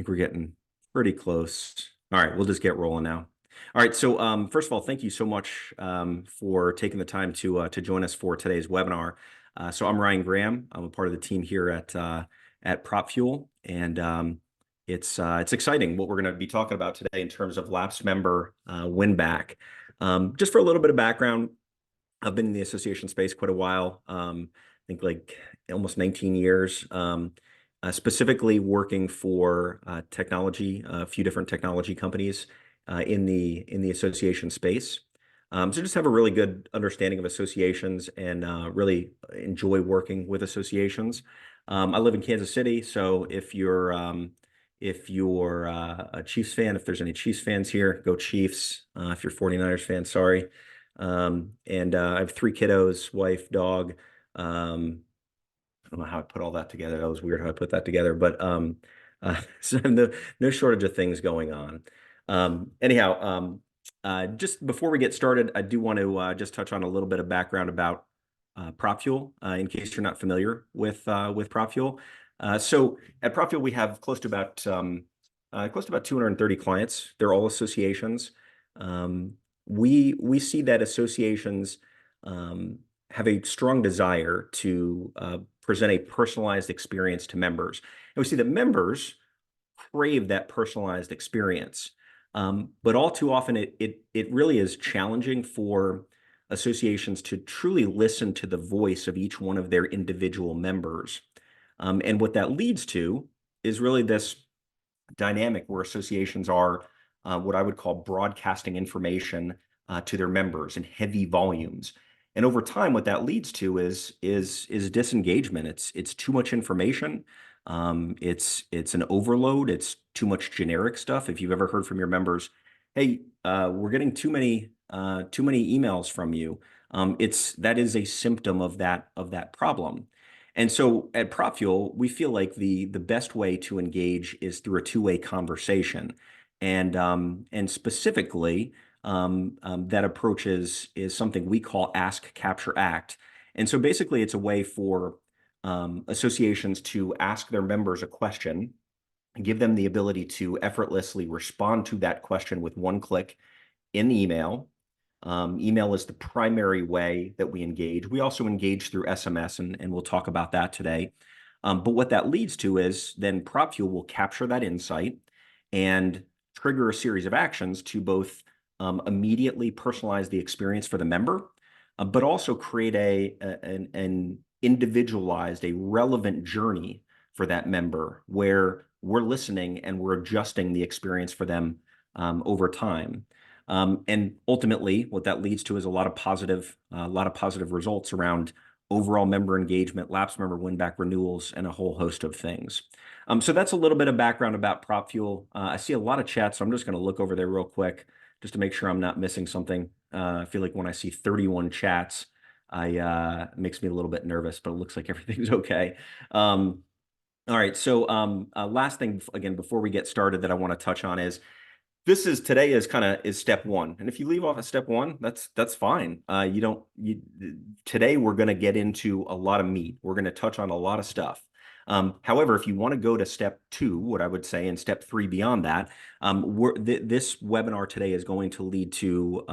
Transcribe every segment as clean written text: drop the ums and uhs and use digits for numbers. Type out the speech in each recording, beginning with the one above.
think we're getting pretty close. All right, we'll just get rolling now. All right, so first of all, thank you so much for taking the time to join us for today's webinar. So I'm Ryan Graham. I'm a part of the team here at PropFuel, and it's exciting what we're going to be talking about today in terms of lapsed member win-back. Just for a little bit of background, I've been in the association space quite a while. I think like almost 19 years. Specifically working for technology, a few different technology companies in the association space. So just have a really good understanding of associations and really enjoy working with associations. I live in Kansas City, so if you're a Chiefs fan, if there's any Chiefs fans here, go Chiefs. If you're 49ers fan, sorry. And I have 3 kiddos, wife, dog. I don't know how I put all that together. That was weird how I put that together, but so no shortage of things going on. Anyhow, just before we get started, I do want to just touch on a little bit of background about PropFuel, in case you're not familiar with PropFuel. So at PropFuel, we have close to about 230 clients. They're all associations. We see that associations have a strong desire to present a personalized experience to members. And we see that members crave that personalized experience. But all too often, it really is challenging for associations to truly listen to the voice of each one of their individual members. And what that leads to is really this dynamic where associations are what I would call broadcasting information to their members in heavy volumes. And over time, what that leads to is disengagement. It's too much information. It's an overload. It's too much generic stuff. If you've ever heard from your members, hey, we're getting too many emails from you. That is a symptom of that problem. And so at PropFuel, we feel like the best way to engage is through a two-way conversation, and specifically. That approach is something we call Ask, Capture, Act. And so basically it's a way for associations to ask their members a question, give them the ability to effortlessly respond to that question with one click in email. Email is the primary way that we engage. We also engage through SMS, and we'll talk about that today. But what that leads to is then PropFuel will capture that insight and trigger a series of actions to both immediately personalize the experience for the member, but also create an individualized, a relevant journey for that member where we're listening and we're adjusting the experience for them over time. And ultimately, what that leads to is a lot of positive results around overall member engagement, lapsed member win-back renewals, and a whole host of things. So that's a little bit of background about PropFuel. I see a lot of chats, so I'm just going to look over there real quick just to make sure I'm not missing something. I feel like when I see 31 chats, it makes me a little bit nervous, but it looks like everything's okay. All right, so last thing, again, before we get started that I want to touch on is, today is step 1. And if you leave off at step 1, that's fine. Today we're going to get into a lot of meat. We're going to touch on a lot of stuff. However, if you want to go to step 2, what I would say, and step 3 beyond that, this webinar today is going to lead to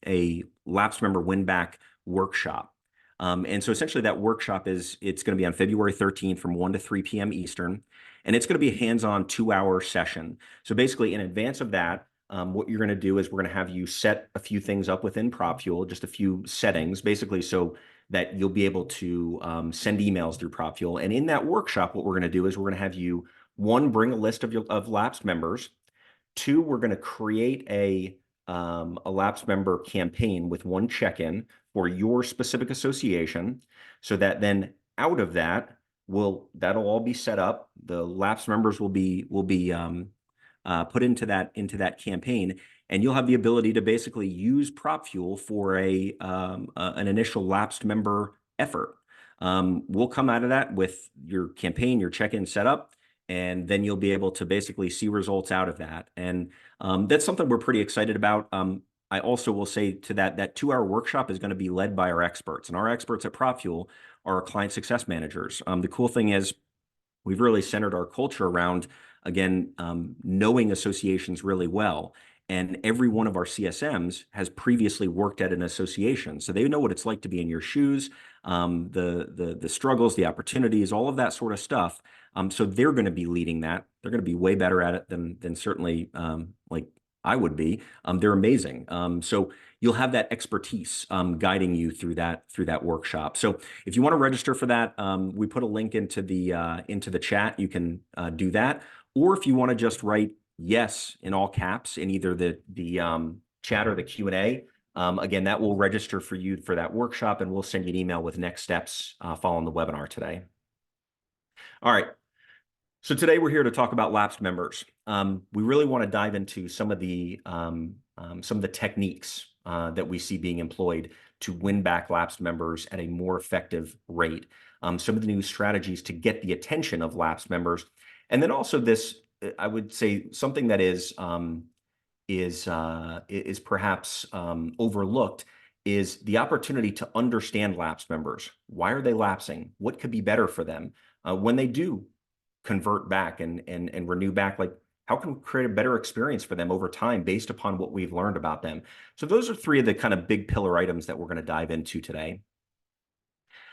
a lapsed member win-back workshop. And so essentially that workshop it's going to be on February 13th from 1 to 3 p.m. Eastern, and it's going to be a hands-on 2-hour session. So basically in advance of that, what you're going to do is we're going to have you set a few things up within PropFuel, just a few settings, basically so that you'll be able to send emails through PropFuel. And in that workshop, what we're going to do is we're going to have you, 1, bring a list of lapsed members. 2, we're going to create a lapsed member campaign with 1 check-in for your specific association, so that then out of that, that'll all be set up. The lapsed members will be put into that campaign, and you'll have the ability to basically use PropFuel for an initial lapsed member effort. We'll come out of that with your campaign, your check-in set up, and then you'll be able to basically see results out of that. And that's something we're pretty excited about. I also will say to that 2-hour workshop is going to be led by our experts, and our experts at PropFuel are our client success managers. The cool thing is we've really centered our culture around again, knowing associations really well. And every one of our CSMs has previously worked at an association, so they know what it's like to be in your shoes, the struggles, the opportunities, all of that sort of stuff. So they're going to be leading that. They're going to be way better at it than certainly like I would be. They're amazing. So you'll have that expertise guiding you through that workshop. So if you want to register for that, we put a link into the chat. You can do that, or if you want to just write yes in all caps in either the chat or the Q&A. Again, that will register for you for that workshop, and we'll send you an email with next steps following the webinar today. All right. So today we're here to talk about lapsed members. We really want to dive into some of the techniques that we see being employed to win back lapsed members at a more effective rate. Some of the new strategies to get the attention of lapsed members, and then also this, I would say, something that is perhaps overlooked is the opportunity to understand lapsed members. Why are they lapsing? What could be better for them when they do convert back and renew back? Like, how can we create a better experience for them over time based upon what we've learned about them? So those are three of the kind of big pillar items that we're going to dive into today.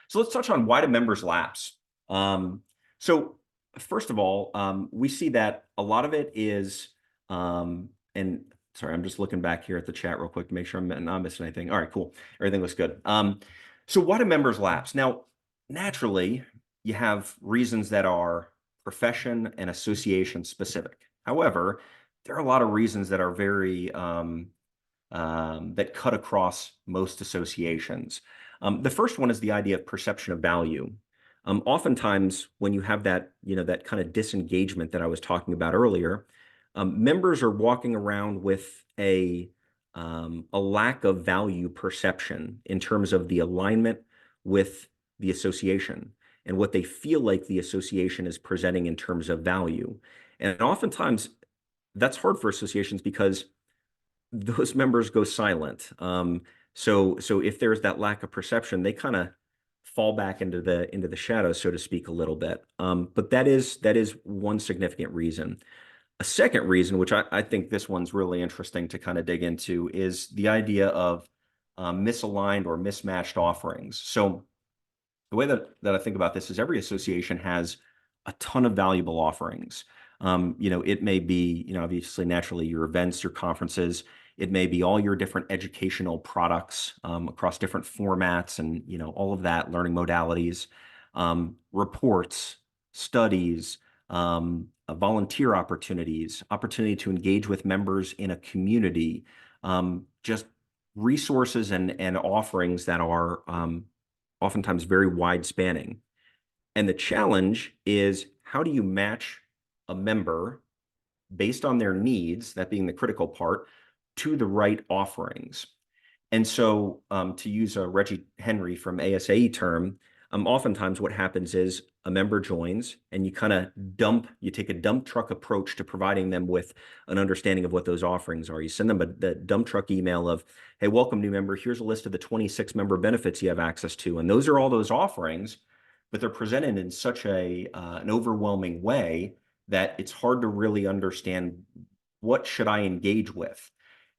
So let's touch on why do members lapse. So first of all, we see that a lot of it is, and sorry, I'm just looking back here at the chat real quick to make sure I'm not missing anything. All right, cool. Everything looks good. So why do members lapse? Now, naturally, you have reasons that are profession and association specific. However, there are a lot of reasons that are very that cut across most associations. The first one is the idea of perception of value. Oftentimes, when you have that, that kind of disengagement that I was talking about earlier, members are walking around with a lack of value perception in terms of the alignment with the association and what they feel like the association is presenting in terms of value. And oftentimes, that's hard for associations because those members go silent. So if there's that lack of perception, they kind of fall back into the shadows, so to speak, a little bit. But that is one significant reason. A second reason, which I think this one's really interesting to kind of dig into, is the idea of misaligned or mismatched offerings. So the way that I think about this is every association has a ton of valuable offerings. It may be, obviously, naturally, your events, your conferences. It may be all your different educational products across different formats and, all of that, learning modalities, reports, studies, volunteer opportunities, opportunity to engage with members in a community, just resources and offerings that are oftentimes very wide spanning. And the challenge is, how do you match a member based on their needs, that being the critical part, to the right offerings? And so to use a Reggie Henry from ASAE term, oftentimes what happens is a member joins and you take a dump truck approach to providing them with an understanding of what those offerings are. You send them the dump truck email of, hey, welcome new member, here's a list of the 26 member benefits you have access to. And those are all those offerings, but they're presented in such an overwhelming way that it's hard to really understand, what should I engage with?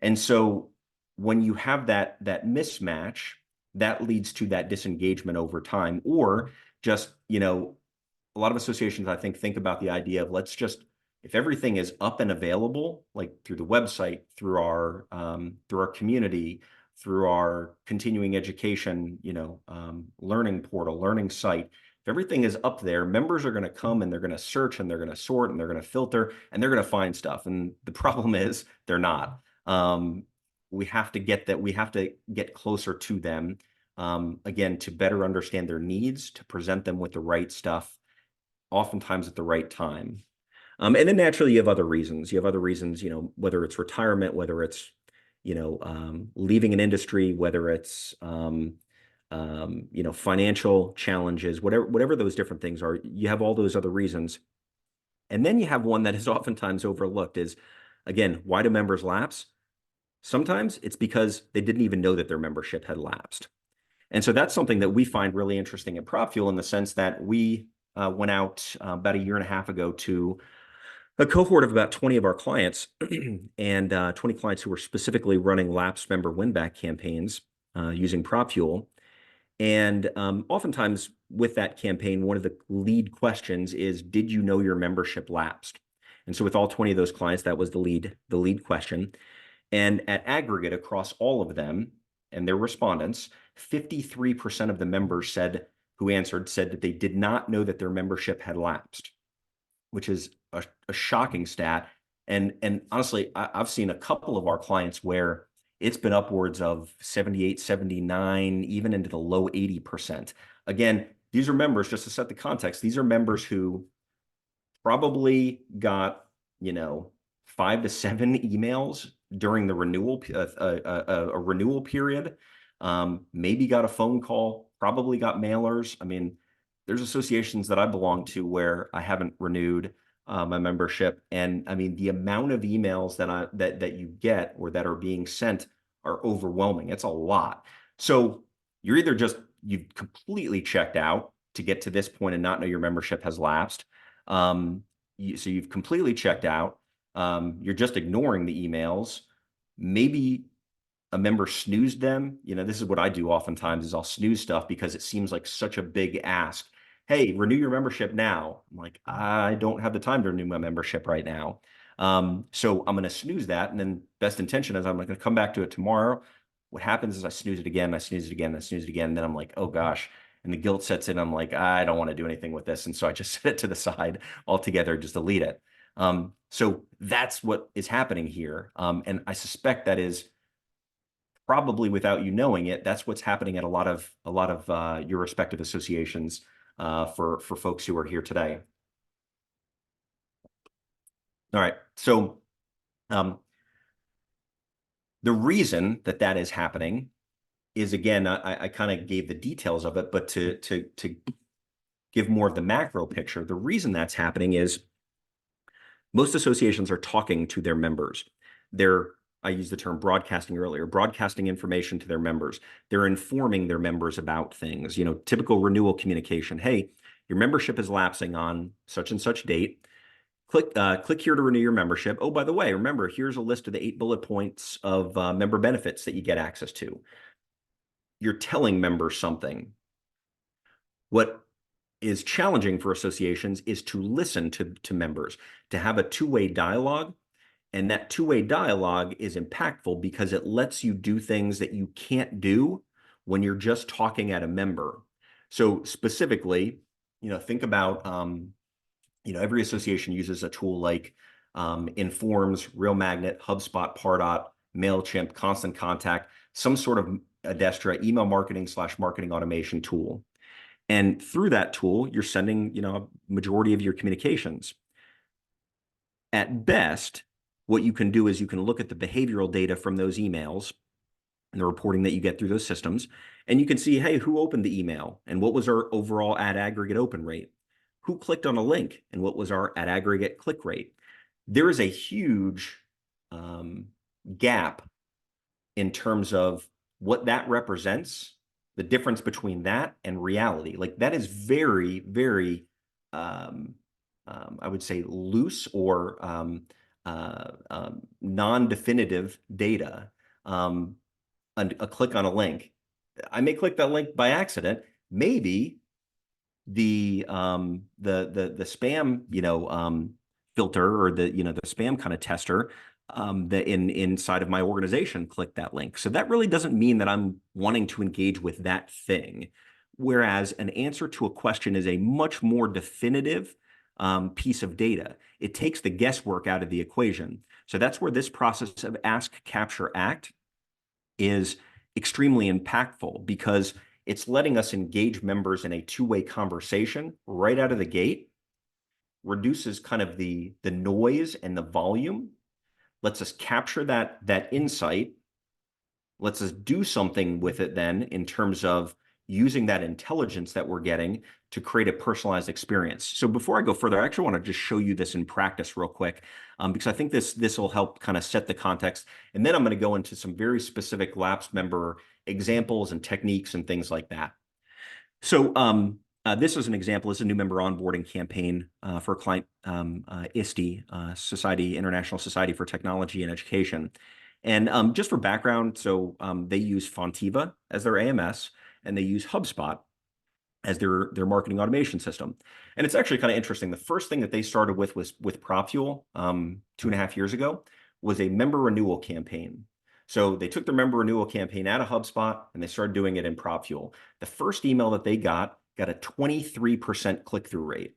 And so when you have that mismatch, that leads to that disengagement over time, or just, a lot of associations, I think about the idea of, if everything is up and available, like through the website, through our community, through our continuing education, learning portal, learning site, if everything is up there, members are going to come and they're going to search and they're going to sort and they're going to filter and they're going to find stuff. And the problem is they're not. We have to get closer to them, again, to better understand their needs, to present them with the right stuff, oftentimes at the right time. And then naturally, you have other reasons. Whether it's retirement, whether it's, leaving an industry, whether it's, financial challenges, whatever those different things are, you have all those other reasons. And then you have one that is oftentimes overlooked is, again, why do members lapse? Sometimes it's because they didn't even know that their membership had lapsed. And so that's something that we find really interesting at PropFuel, in the sense that we went out about a year and a half ago to a cohort of about 20 of our clients and 20 clients who were specifically running lapsed member win-back campaigns using PropFuel. And oftentimes with that campaign, one of the lead questions is, did you know your membership lapsed? And so with all 20 of those clients, that was the lead question. And at aggregate across all of them and their respondents, 53% of the members who answered said that they did not know that their membership had lapsed, which is a shocking stat. And honestly, I've seen a couple of our clients where it's been upwards of 78, 79, even into the low 80%. Again, these are members, just to set the context, these are members who probably got, 5 to 7 emails during the renewal, a renewal period, maybe got a phone call, probably got mailers. I mean, there's associations that I belong to where I haven't renewed my membership, and I mean the amount of emails that you get or that are being sent are overwhelming. It's a lot. So you're either you've completely checked out to get to this point and not know your membership has lapsed. So you've completely checked out. You're just ignoring the emails. Maybe a member snoozed them. This is what I do oftentimes is I'll snooze stuff because it seems like such a big ask. Hey, renew your membership now. I'm like, I don't have the time to renew my membership right now. So I'm going to snooze that. And then best intention is I'm going to come back to it tomorrow. What happens is I snooze it again, I snooze it again, I snooze it again. And then I'm like, oh gosh. And the guilt sets in. I'm like, I don't want to do anything with this. And so I just set it to the side altogether, just delete it. So that's what is happening here. And I suspect that is probably without you knowing it, that's what's happening at a lot of your respective associations for folks who are here today. All right. So the reason that is happening is, again, I kind of gave the details of it, but to give more of the macro picture, the reason that's happening is most associations are talking to their members. I used the term broadcasting earlier, broadcasting information to their members. They're informing their members about things, typical renewal communication. Hey, your membership is lapsing on such and such date. Click here to renew your membership. Oh, by the way, remember, here's a list of the 8 bullet points of member benefits that you get access to. You're telling members something. What is challenging for associations is to listen to members, to have a two-way dialogue. And that two-way dialogue is impactful because it lets you do things that you can't do when you're just talking at a member. So specifically, think about, every association uses a tool like Informs, Real Magnet, HubSpot, Pardot, MailChimp, Constant Contact, some sort of Adestra email marketing / marketing automation tool. And through that tool, you're sending, a majority of your communications. At best, what you can do is you can look at the behavioral data from those emails and the reporting that you get through those systems, and you can see, hey, who opened the email and what was our overall ad aggregate open rate? Who clicked on a link and what was our ad aggregate click rate? There is a huge gap in terms of what that represents, the difference between that and reality. Like that is very, very, I would say loose or non-definitive data. A click on a link. I may click that link by accident. Maybe the spam, filter or the spam kind of tester inside of my organization click that link. So that really doesn't mean that I'm wanting to engage with that thing. Whereas an answer to a question is a much more definitive piece of data. It takes the guesswork out of the equation. So that's where this process of ask, capture, act is extremely impactful because it's letting us engage members in a two-way conversation right out of the gate, reduces kind of the noise and the volume, lets us capture that insight, lets us do something with it then in terms of using that intelligence that we're getting to create a personalized experience. So before I go further, I actually want to just show you this in practice real quick, because I think this will help kind of set the context. And then I'm going to go into some very specific lapsed member examples and techniques and things like that. So This is an example. This is a new member onboarding campaign for a client, ISTE, International Society for Technology and Education. And just for background, so they use Fontiva as their AMS, and they use HubSpot as their marketing automation system. And it's actually kind of interesting. The first thing that they started with was with PropFuel 2.5 years ago was a member renewal campaign. So they took their member renewal campaign out of HubSpot and they started doing it in PropFuel. The first email that they got a 23% click-through rate.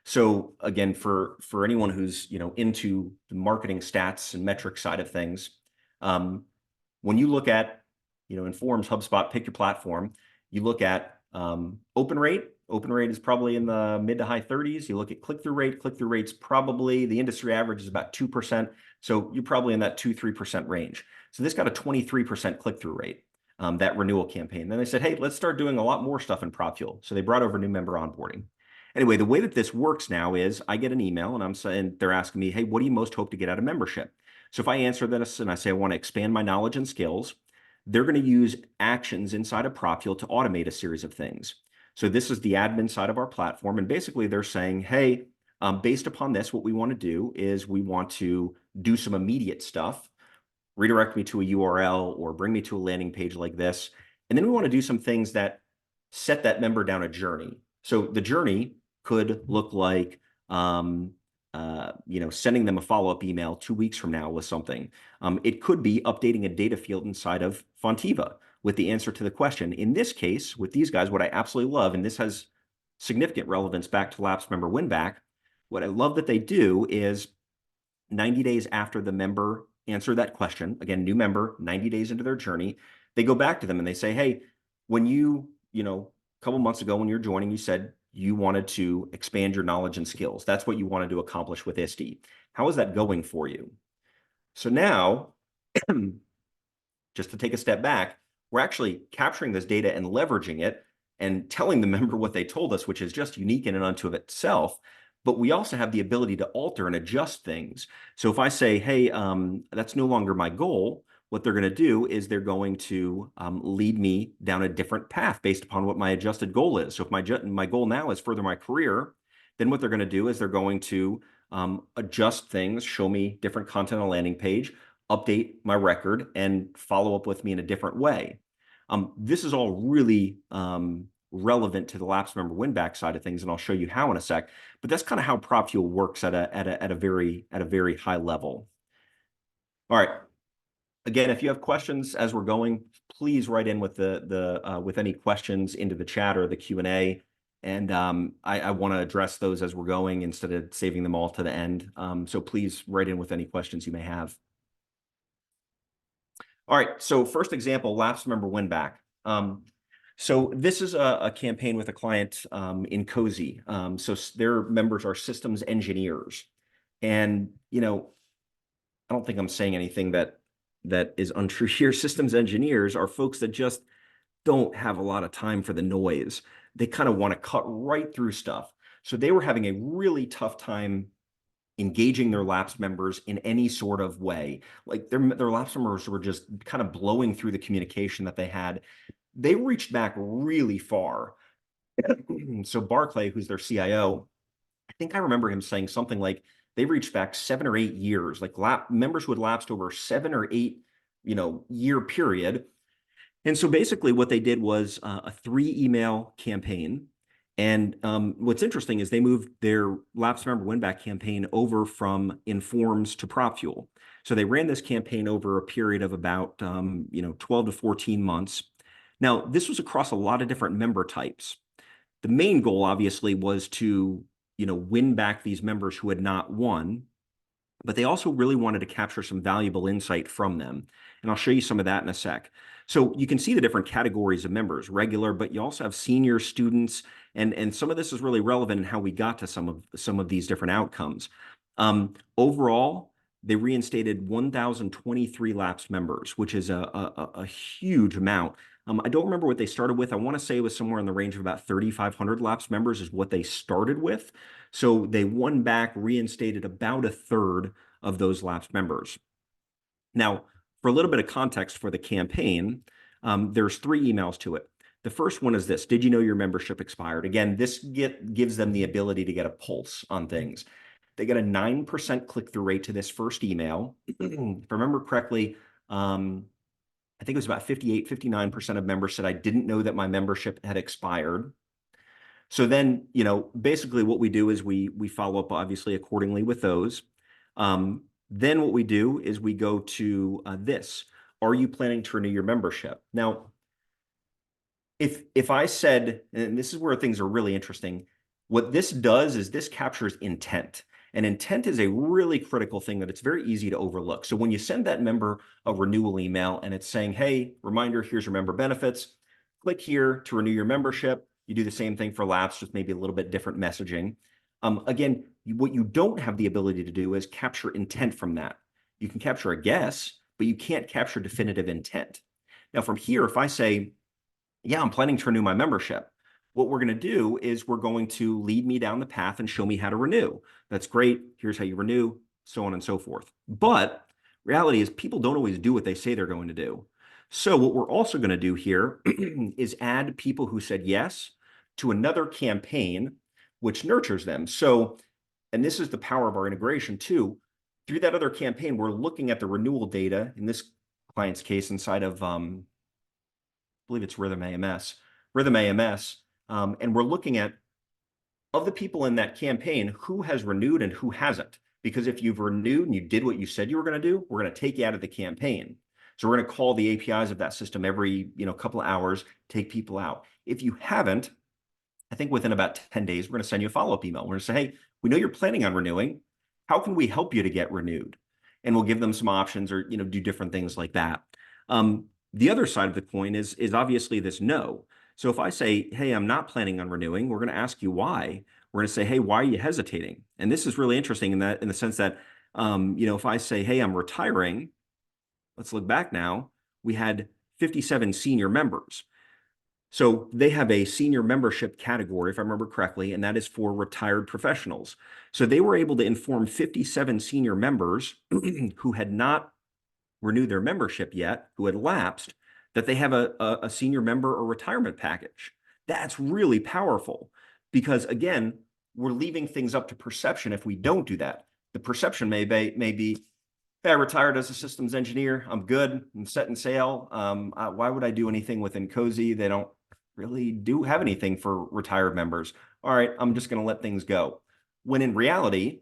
So again, for anyone who's into the marketing stats and metric side of things, when you look at in Forms, HubSpot, pick your platform, you look at open rate. Open rate is probably in the mid to high 30s. You look at click-through rate. Click-through rate's probably, the industry average is about 2%. So you're probably in that 2-3% range. So this got a 23% click-through rate, that renewal campaign. Then they said, hey, let's start doing a lot more stuff in PropFuel. So they brought over new member onboarding. Anyway, the way that this works now is I get an email and I'm saying, they're asking me, hey, what do you most hope to get out of membership? So if I answer this and I say I want to expand my knowledge and skills, they're going to use actions inside of PropFuel to automate a series of things. So this is the admin side of our platform. And basically they're saying, hey, based upon this, what we want to do is we want to do some immediate stuff, redirect me to a URL or bring me to a landing page like this. And then we want to do some things that set that member down a journey. So the journey could look like, sending them a follow-up email 2 weeks from now with something. It could be updating a data field inside of Fontiva with the answer to the question. In this case, with these guys, what I absolutely love, and this has significant relevance back to lapsed member win-back, what I love that they do is 90 days after the member answered that question, again, new member, 90 days into their journey, they go back to them and they say, hey, when a couple months ago when you're joining, you said you wanted to expand your knowledge and skills. That's what you wanted to accomplish with ISTE. How is that going for you? So now, just to take a step back, we're actually capturing this data and leveraging it and telling the member what they told us, which is just unique in and unto itself. But we also have the ability to alter and adjust things. So if I say, hey, that's no longer my goal, what they're going to do is they're going to lead me down a different path based upon what my adjusted goal is. So if my goal now is further my career, then what they're going to do is they're going to adjust things, show me different content on a landing page, update my record, and follow up with me in a different way. This is all really relevant to the lapsed member win-back side of things, and I'll show you how in a sec. But that's kind of how PropFuel works at a very high level. All right. Again, if you have questions as we're going, please write in with with any questions into the chat or the Q&A. And I want to address those as we're going instead of saving them all to the end. So please write in with any questions you may have. All right, so first example, lapsed member win-back. So this is a campaign with a client in Cozy. So their members are systems engineers. And, I don't think I'm saying anything that is untrue here. Systems engineers are folks that just don't have a lot of time for the noise. They kind of want to cut right through stuff. So they were having a really tough time engaging their lapsed members in any sort of way. Like their lapsed members were just kind of blowing through the communication that they had. They reached back really far. So Barclay, who's their CIO, I think I remember him saying something like they reached back 7 or 8 years, like members who had lapsed over 7 or 8, year period. And so basically what they did was a 3-email campaign. And what's interesting is they moved their lapsed member win-back campaign over from Informs to PropFuel. So they ran this campaign over a period of about 12 to 14 months. Now, this was across a lot of different member types. The main goal, obviously, was to win back these members who had not won, but they also really wanted to capture some valuable insight from them. And I'll show you some of that in a sec. So you can see the different categories of members, regular, but you also have senior students, and some of this is really relevant in how we got to some of these different outcomes. Overall, they reinstated 1,023 lapsed members, which is a huge amount. I don't remember what they started with. I want to say it was somewhere in the range of about 3,500 lapsed members is what they started with. So they won back, reinstated about 1/3 of those lapsed members. Now, for a little bit of context for the campaign, there's 3 emails to it. The first one is this: did you know your membership expired? Again, this gives them the ability to get a pulse on things. They get a 9% click-through rate to this first email. If I remember correctly, I think it was about 58, 59% of members said, I didn't know that my membership had expired. So then, basically what we do is we follow up, obviously, accordingly with those. Then what we do is we go to this. Are you planning to renew your membership? Now, if I said, and this is where things are really interesting, what this does is this captures intent. And intent is a really critical thing that it's very easy to overlook. So when you send that member a renewal email and it's saying, hey, reminder, here's your member benefits, click here to renew your membership. You do the same thing for lapse, just maybe a little bit different messaging. Again, what you don't have the ability to do is capture intent from that. You can capture a guess, but you can't capture definitive intent. Now from here, if I say, yeah, I'm planning to renew my membership, what we're going to do is we're going to lead me down the path and show me how to renew. That's great. Here's how you renew, so on and so forth. But reality is people don't always do what they say they're going to do. So what we're also going to do here is add people who said yes to another campaign, which nurtures them. So, and this is the power of our integration too. Through that other campaign, we're looking at the renewal data, in this client's case, inside of, I believe it's Rhythm AMS, and we're looking at, of the people in that campaign, who has renewed and who hasn't. Because if you've renewed and you did what you said you were going to do, we're going to take you out of the campaign. So we're going to call the APIs of that system every couple of hours, take people out. If you haven't, I think within about 10 days, we're going to send you a follow-up email. We're going to say, hey, we know you're planning on renewing. How can we help you to get renewed? And we'll give them some options or do different things like that. The other side of the coin is obviously this no. So if I say, hey, I'm not planning on renewing, we're going to ask you why. We're going to say, hey, why are you hesitating? And this is really interesting in the sense that, if I say, hey, I'm retiring, let's look back now, we had 57 senior members. So they have a senior membership category, if I remember correctly, and that is for retired professionals. So they were able to inform 57 senior members who had not renewed their membership yet, who had lapsed, that they have a senior member or retirement package. That's really powerful because, again, we're leaving things up to perception if we don't do that. The perception may be, hey, I retired as a systems engineer. I'm good. I'm setting sail. Why would I do anything within Cozy? They don't really have anything for retired members. All right, I'm just going to let things go. When in reality,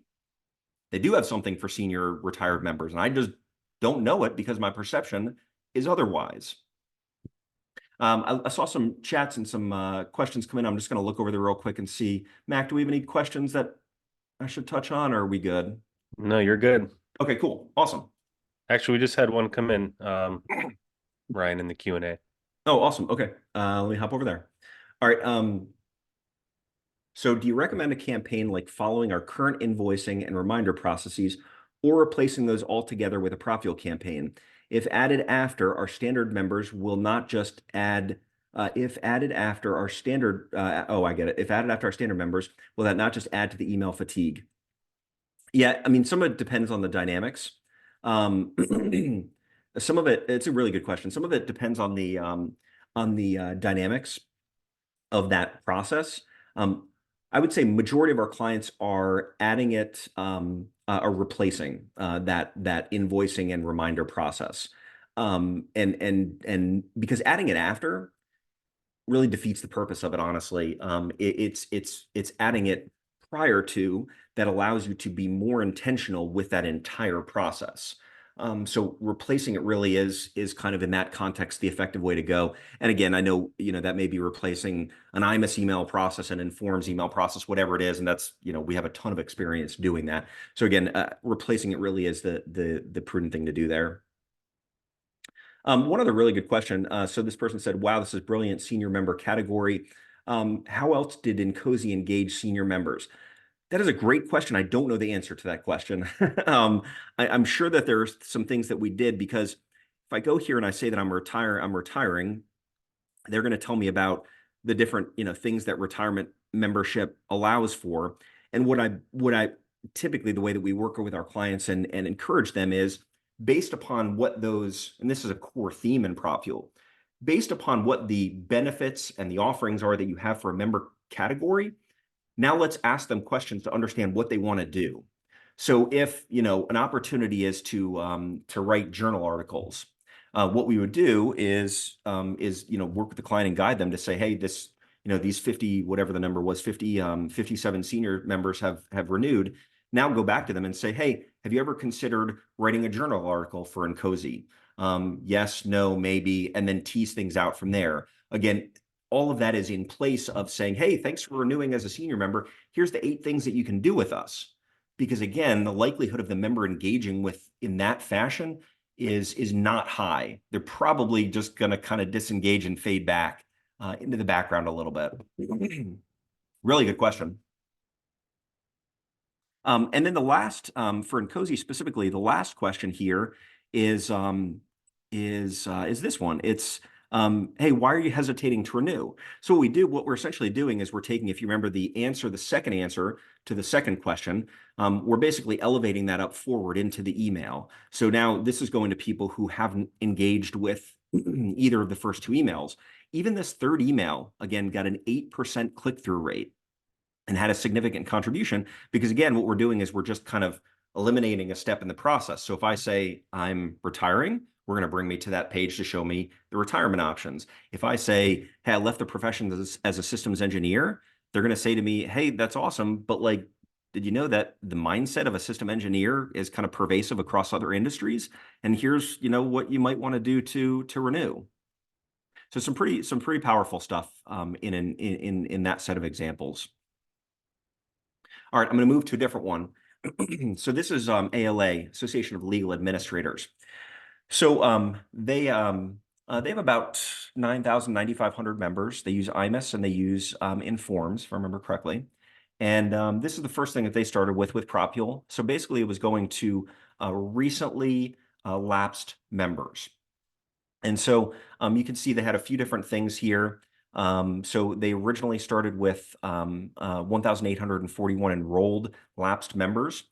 they do have something for senior retired members, and I just don't know it because my perception is otherwise. I saw some chats and some questions come in. I'm just going to look over there real quick and see. Mac, do we have any questions that I should touch on, or are we good? No, you're good. Okay, cool. Awesome. Actually, we just had one come in, Ryan, in the Q&A. Oh, awesome. Okay. Let me hop over there. All right. So do you recommend a campaign like following our current invoicing and reminder processes or replacing those altogether with a PropFuel campaign? If added after, our standard members will not just add, if added after our standard, I get it. If added after our standard members, will that not just add to the email fatigue? Yeah, I mean, some of it depends on the dynamics. Some of it, it's a really good question. Some of it depends on the dynamics of that process. I would say majority of our clients are adding it, are replacing that invoicing and reminder process. And because adding it after really defeats the purpose of it, honestly. It's adding it prior to that allows you to be more intentional with that entire process. So replacing it really is kind of in that context the effective way to go. And again, I know that may be replacing an IMIS email process, an Informs email process, whatever it is, and that's we have a ton of experience doing that. So again, replacing it really is the prudent thing to do there. One other really good question. So this person said, "Wow, this is brilliant senior member category. How else did Incozy engage senior members?" That is a great question. I don't know the answer to that question. I'm sure that there's some things that we did because if I go here and I say that I'm retiring, they're going to tell me about the different things that retirement membership allows for. And what I typically the way that we work with our clients and encourage them is based upon what those, and this is a core theme in PropFuel, based upon what the benefits and the offerings are that you have for a member category, now let's ask them questions to understand what they want to do. So if, an opportunity is to write journal articles, what we would do is work with the client and guide them to say, hey, this, these 50, whatever the number was, 57 senior members have renewed. Now go back to them and say, hey, have you ever considered writing a journal article for Nkosi? Yes, no, maybe, and then tease things out from there. Again, all of that is in place of saying, hey, thanks for renewing as a senior member. Here's the 8 things that you can do with us. Because again, the likelihood of the member engaging with in that fashion is not high. They're probably just going to kind of disengage and fade back into the background a little bit. Really good question. And then the last, for Nkosi specifically, the last question here is this one. It's, hey, why are you hesitating to renew? So what we're essentially doing is we're taking, if you remember the second answer to the second question, we're basically elevating that up forward into the email. So now this is going to people who haven't engaged with either of the first 2 emails. Even this third email, again, got an 8% click-through rate and had a significant contribution because, again, what we're doing is we're just kind of eliminating a step in the process. So if I say I'm retiring, we're going to bring me to that page to show me the retirement options. If I say, hey, I left the profession as a systems engineer, they're going to say to me, hey, that's awesome, but like, did you know that the mindset of a system engineer is kind of pervasive across other industries? And here's, what you might want to do to renew. So some pretty powerful stuff in that set of examples. All right, I'm going to move to a different one. So this is ALA, Association of Legal Administrators. So they have about 9,500 members. They use IMIS and they use Informs, if I remember correctly. And this is the first thing that they started with PropFuel. So basically, it was going to recently lapsed members. And so you can see they had a few different things here. So they originally started with 1,841 enrolled lapsed members.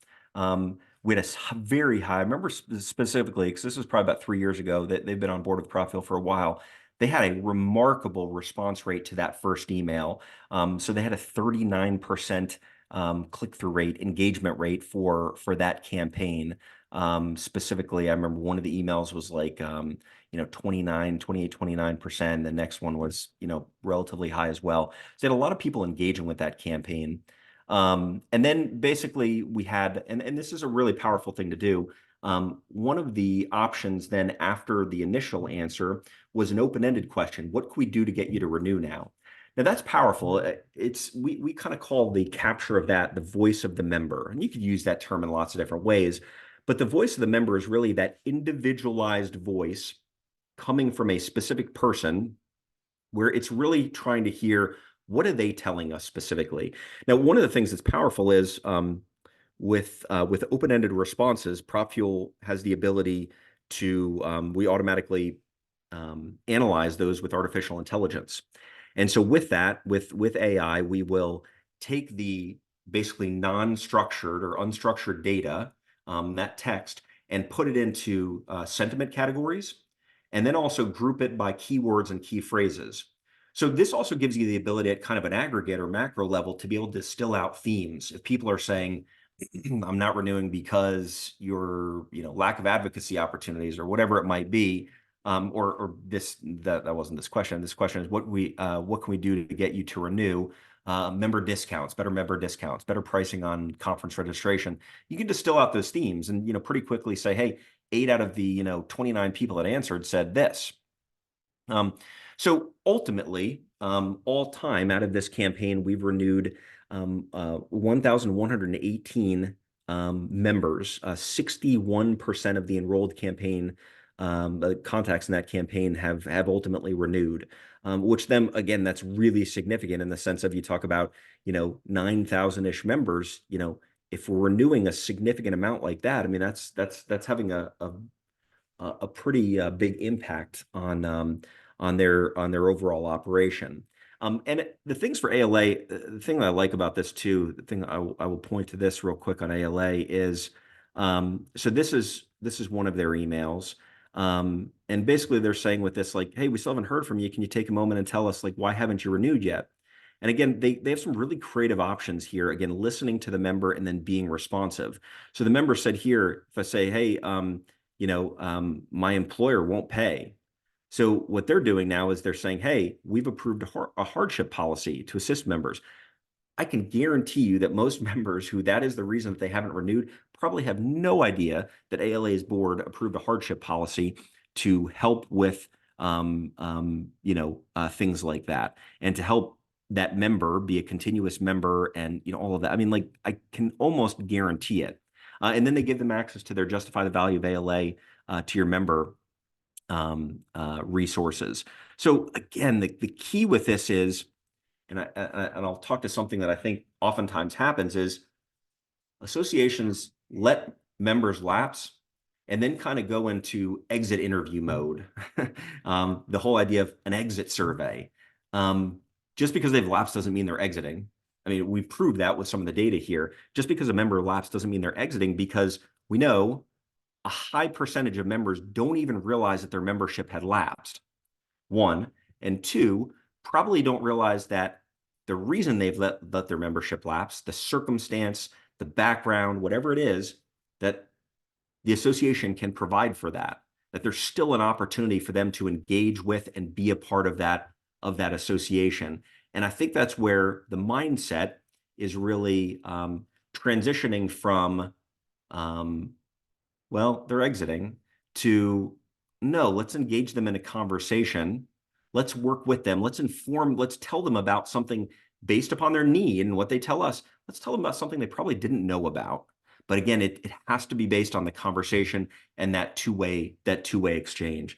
We had a very high, I remember specifically, because this was probably about 3 years ago, that they've been on board with PropFuel for a while. They had a remarkable response rate to that first email. So they had a 39% click-through rate, engagement rate for that campaign. Specifically, I remember one of the emails was like, 29%. The next one was, relatively high as well. So they had a lot of people engaging with that campaign. And then basically we had, and this is a really powerful thing to do. One of the options then after the initial answer was an open-ended question. What can we do to get you to renew now? Now that's powerful. We kind of call the capture of that the voice of the member. And you could use that term in lots of different ways. But the voice of the member is really that individualized voice coming from a specific person where it's really trying to hear what are they telling us specifically. Now, one of the things that's powerful is with open-ended responses, PropFuel has the ability to we automatically analyze those with artificial intelligence. And so with that, with AI, we will take the basically non-structured or unstructured data, that text, and put it into sentiment categories, and then also group it by keywords and key phrases. So this also gives you the ability at kind of an aggregate or macro level to be able to distill out themes. If people are saying, I'm not renewing because your lack of advocacy opportunities or whatever it might be, or that wasn't this question. This question is what can we do to get you to renew? Member discounts, better pricing on conference registration. You can distill out those themes and pretty quickly say, hey, 8 out of the 29 people that answered said this. So ultimately, all time out of this campaign, we've renewed 1,118 members. 61% of the enrolled campaign contacts in that campaign have ultimately renewed, which then again, that's really significant in the sense of you talk about 9,000-ish members. If we're renewing a significant amount like that, I mean that's having a pretty big impact on their overall operation. And the things for ALA, the thing that I like about this too, the thing I will point to this real quick on ALA is, so this is one of their emails. And basically they're saying with this, like, hey, we still haven't heard from you. Can you take a moment and tell us, like, why haven't you renewed yet? And again, they have some really creative options here. Again, listening to the member and then being responsive. So the member said here, if I say, hey, my employer won't pay. So what they're doing now is they're saying, hey, we've approved a hardship policy to assist members. I can guarantee you that most members who that is the reason that they haven't renewed probably have no idea that ALA's board approved a hardship policy to help with things like that, and to help that member be a continuous member, and all of that. I mean, like, I can almost guarantee it. And then they give them access to their justify the value of ALA to your member resources. So again, the key with this is, and I'll talk to something that I think oftentimes happens, is associations let members lapse and then kind of go into exit interview mode. The whole idea of an exit survey. Just because they've lapsed doesn't mean they're exiting. I mean, we've proved that with some of the data here. Just because a member lapsed doesn't mean they're exiting, because we know a high percentage of members don't even realize that their membership had lapsed. One, and two, probably don't realize that the reason they've let their membership lapse, the circumstance, the background, whatever it is, that the association can provide for that there's still an opportunity for them to engage with and be a part of that association. And I think that's where the mindset is really transitioning from, they're exiting, to, no, let's engage them in a conversation. Let's work with them. Let's tell them about something based upon their need and what they tell us. Let's tell them about something they probably didn't know about. But again, it has to be based on the conversation and that two-way exchange.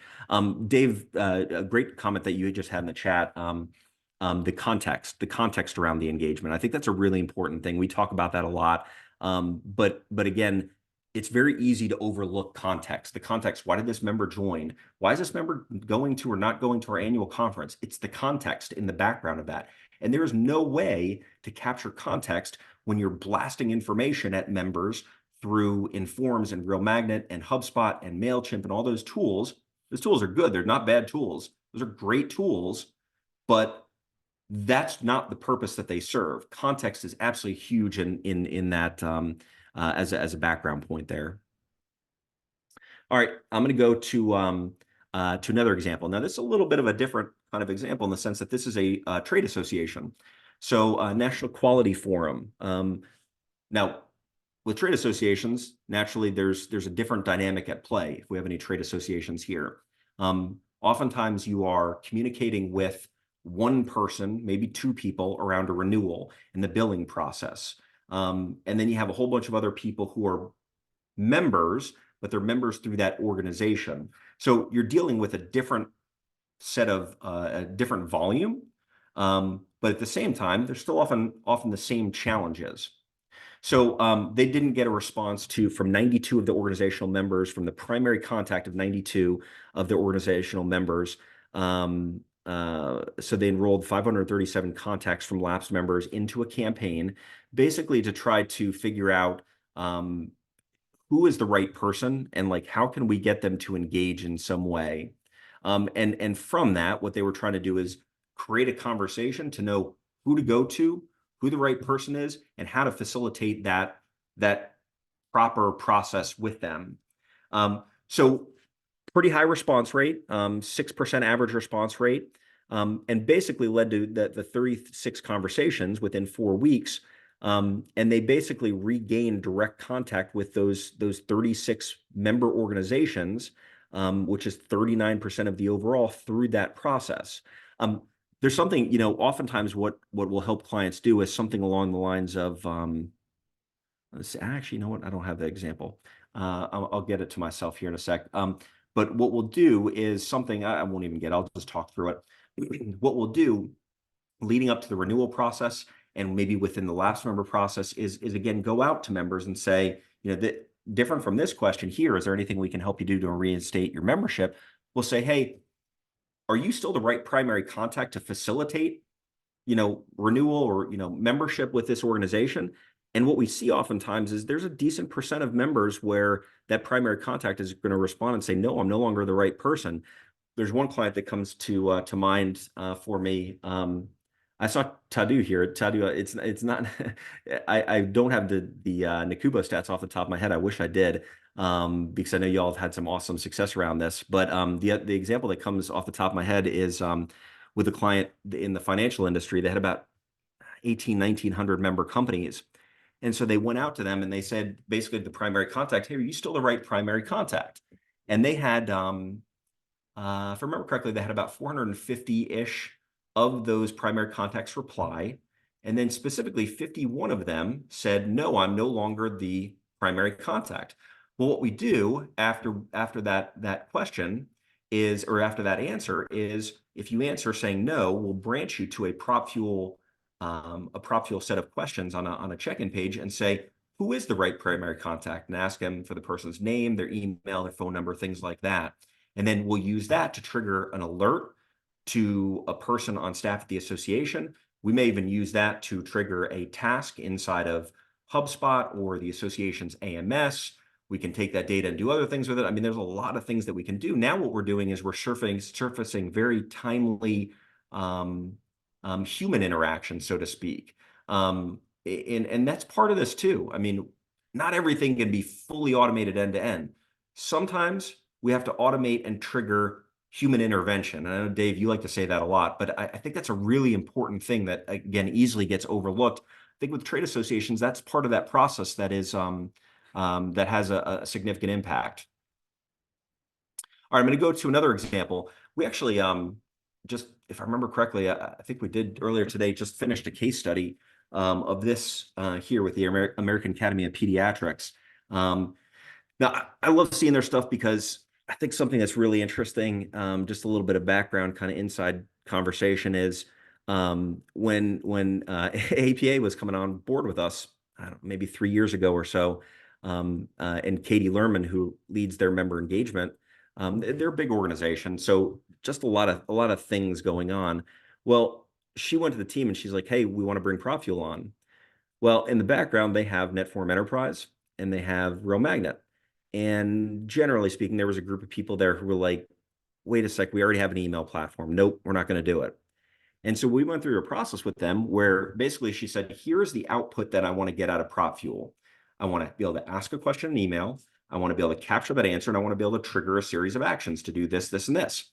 Dave, a great comment that you just had in the chat, the context around the engagement. I think that's a really important thing. We talk about that a lot. But again, it's very easy to overlook context. The context, why did this member join? Why is this member going to or not going to our annual conference? It's the context in the background of that. And there is no way to capture context when you're blasting information at members through Informs and Real Magnet and HubSpot and MailChimp and all those tools. Those tools are good. They're not bad tools. Those are great tools, but that's not the purpose that they serve. Context is absolutely huge in that as a background point there. All right, I'm going to go to another example. Now, this is a little bit of a different kind of example in the sense that this is a trade association. So National Quality Forum. Now, with trade associations, naturally, there's a different dynamic at play if we have any trade associations here. Oftentimes, you are communicating with one person, maybe two people, around a renewal in the billing process. And then you have a whole bunch of other people who are members, but they're members through that organization. So you're dealing with a different set of a different volume, but at the same time, they're still often the same challenges. So they didn't get a response from 92 of the organizational members, from the primary contact of 92 of the organizational members. So they enrolled 537 contacts from lapsed members into a campaign, basically to try to figure out who is the right person and, like, how can we get them to engage in some way. And from that, what they were trying to do is create a conversation to know who to go to, who the right person is, and how to facilitate that proper process with them. So pretty high response rate, 6% average response rate, and basically led to the 36 conversations within 4 weeks. And they basically regained direct contact with those 36 member organizations, which is 39% of the overall, through that process. There's something, oftentimes what will help clients do is something along the lines of, actually, you know what? I don't have the example. I'll get it to myself here in a sec. But what we'll do is something I won't even get. I'll just talk through it. What we'll do leading up to the renewal process and maybe within the lapsed member process is again, go out to members and say, different from this question here, is there anything we can help you do to reinstate your membership? We'll say, hey, are you still the right primary contact to facilitate, renewal or, membership with this organization? And what we see oftentimes is there's a decent percent of members where that primary contact is going to respond and say, no, I'm no longer the right person. There's one client that comes to mind for me. I saw Tadu here. Tadu, it's not. I don't have the Nakubo stats off the top of my head. I wish I did, because I know y'all have had some awesome success around this. But the example that comes off the top of my head is with a client in the financial industry. They had about 1,900 member companies. And so they went out to them and they said, basically, the primary contact, hey, are you still the right primary contact? And they had, if I remember correctly, they had about 450-ish of those primary contacts reply. And then specifically 51 of them said, no, I'm no longer the primary contact. Well, what we do after that question is, or after that answer is, if you answer saying no, we'll branch you to a PropFuel set of questions on a check-in page and say, who is the right primary contact, and ask them for the person's name, their email, their phone number, things like that. And then we'll use that to trigger an alert to a person on staff at the association. We may even use that to trigger a task inside of HubSpot or the association's AMS. We can take that data and do other things with it. I mean, there's a lot of things that we can do. Now what we're doing is we're surfacing very timely human interaction, so to speak. And that's part of this too. I mean, not everything can be fully automated end to end. Sometimes we have to automate and trigger human intervention. And I know, Dave, you like to say that a lot, but I think that's a really important thing that, again, easily gets overlooked. I think with trade associations, that's part of that process that is that has a significant impact. All right, I'm going to go to another example. We actually just, if I remember correctly, I think we did earlier today, just finished a case study of this here with the American Academy of Pediatrics. Now, I love seeing their stuff because I think something that's really interesting, just a little bit of background, kind of inside conversation, is when APA was coming on board with us, I don't know, maybe 3 years ago or so, and Katie Lerman, who leads their member engagement, they're a big organization, so just a lot of things going on. Well, she went to the team and she's like, "Hey, we want to bring PropFuel on." Well, in the background, they have Netform Enterprise and they have Real Magnet. And generally speaking, there was a group of people there who were like, wait a sec, we already have an email platform. Nope, we're not going to do it. And so we went through a process with them where basically she said, here's the output that I want to get out of PropFuel. I want to be able to ask a question in email. I want to be able to capture that answer, and I want to be able to trigger a series of actions to do this, this, and this.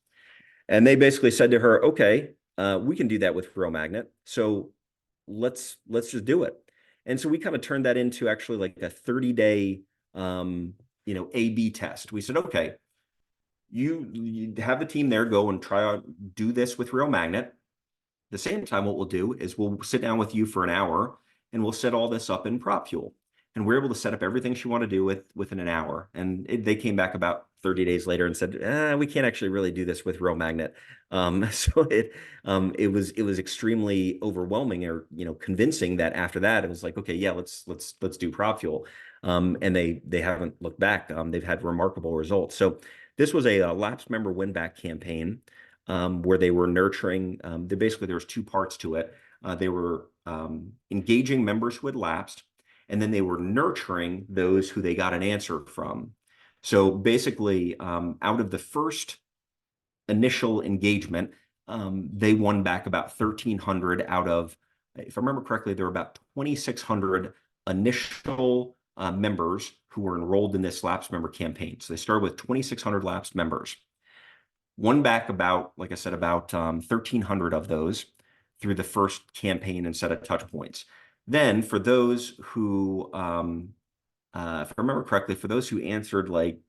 And they basically said to her, okay, we can do that with Real Magnet. So let's just do it. And so we kind of turned that into actually like a 30-day A/B test. We said, okay, you have the team there go and try out, do this with Real Magnet. At the same time, what we'll do is we'll sit down with you for an hour and we'll set all this up in PropFuel. And we're able to set up everything she wanted to do within an hour. And they came back about 30 days later and said, we can't actually really do this with Real Magnet. So it was extremely overwhelming, or convincing, that after that it was like, okay, yeah, let's do PropFuel. And they haven't looked back. They've had remarkable results. So this was a lapsed member win-back campaign where they were nurturing. Basically, there was two parts to it. They were engaging members who had lapsed, and then they were nurturing those who they got an answer from. So basically, out of the first initial engagement, they won back about 1,300 out of, if I remember correctly, there were about 2,600 initial members who were enrolled in this lapsed member campaign. So they started with 2,600 lapsed members. Won back about, like I said, about 1,300 of those through the first campaign and set of touch points. Then for those who, if I remember correctly, for those who answered like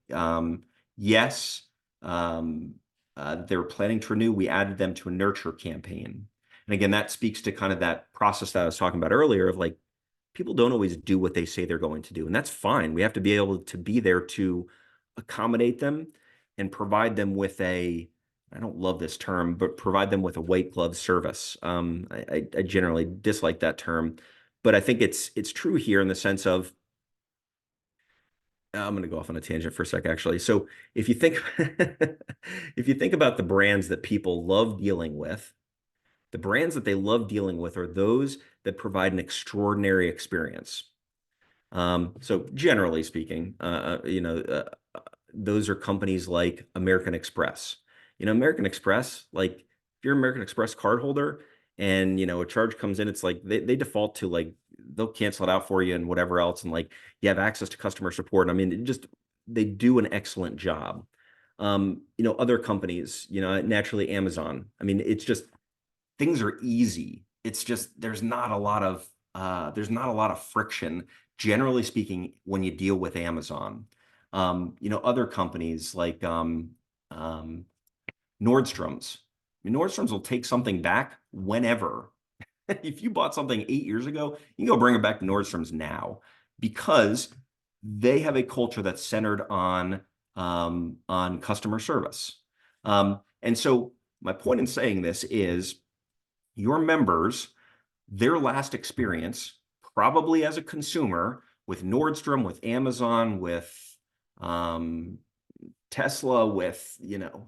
yes, they were planning to renew, we added them to a nurture campaign. And again, that speaks to kind of that process that I was talking about earlier of like, people don't always do what they say they're going to do. And that's fine. We have to be able to be there to accommodate them and provide them with I don't love this term, but provide them with a white glove service. I generally dislike that term, but I think it's true here in the sense of, I'm going to go off on a tangent for a sec, actually. So if you think if you think about the brands that people love dealing with, the brands that they love dealing with are those that provide an extraordinary experience. So generally speaking, those are companies like American Express. American Express, like if you're an American Express cardholder and a charge comes in, it's like they default to like they'll cancel it out for you and whatever else, and like you have access to customer support. I mean, they do an excellent job. Other companies, naturally Amazon. I mean, it's just things are easy. It's just there's not a lot of friction, generally speaking, when you deal with Amazon. Other companies like um, Nordstrom's. I mean, Nordstrom's will take something back whenever. If you bought something 8 years ago, you can go bring it back to Nordstrom's now because they have a culture that's centered on customer service. And so my point in saying this is your members, their last experience, probably as a consumer with Nordstrom, with Amazon, with um, Tesla, with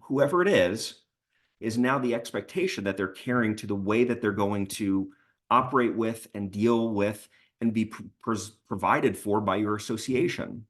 whoever it is now the expectation that they're carrying to the way that they're going to operate with and deal with and be provided for by your association.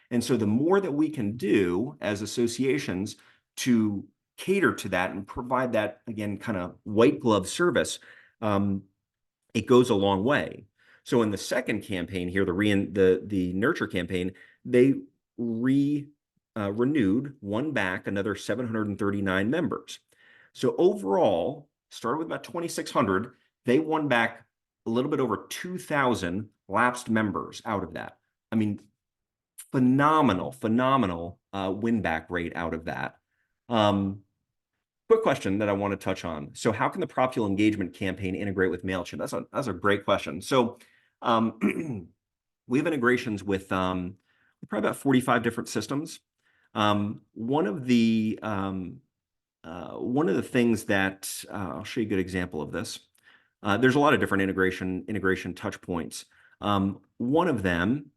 And so the more that we can do as associations to cater to that and provide that, again, kind of white glove service, it goes a long way. So in the second campaign here, the nurture campaign, they renewed, won back another 739 members. So overall, started with about 2,600. They won back a little bit over 2,000 lapsed members out of that. I mean, phenomenal win back rate out of that. Quick question that I want to touch on. So how can the PropFuel engagement campaign integrate with MailChimp? That's a great question. So we have integrations with probably about 45 different systems. One of the things that I'll show you a good example of this. There's a lot of different integration touch points. One of them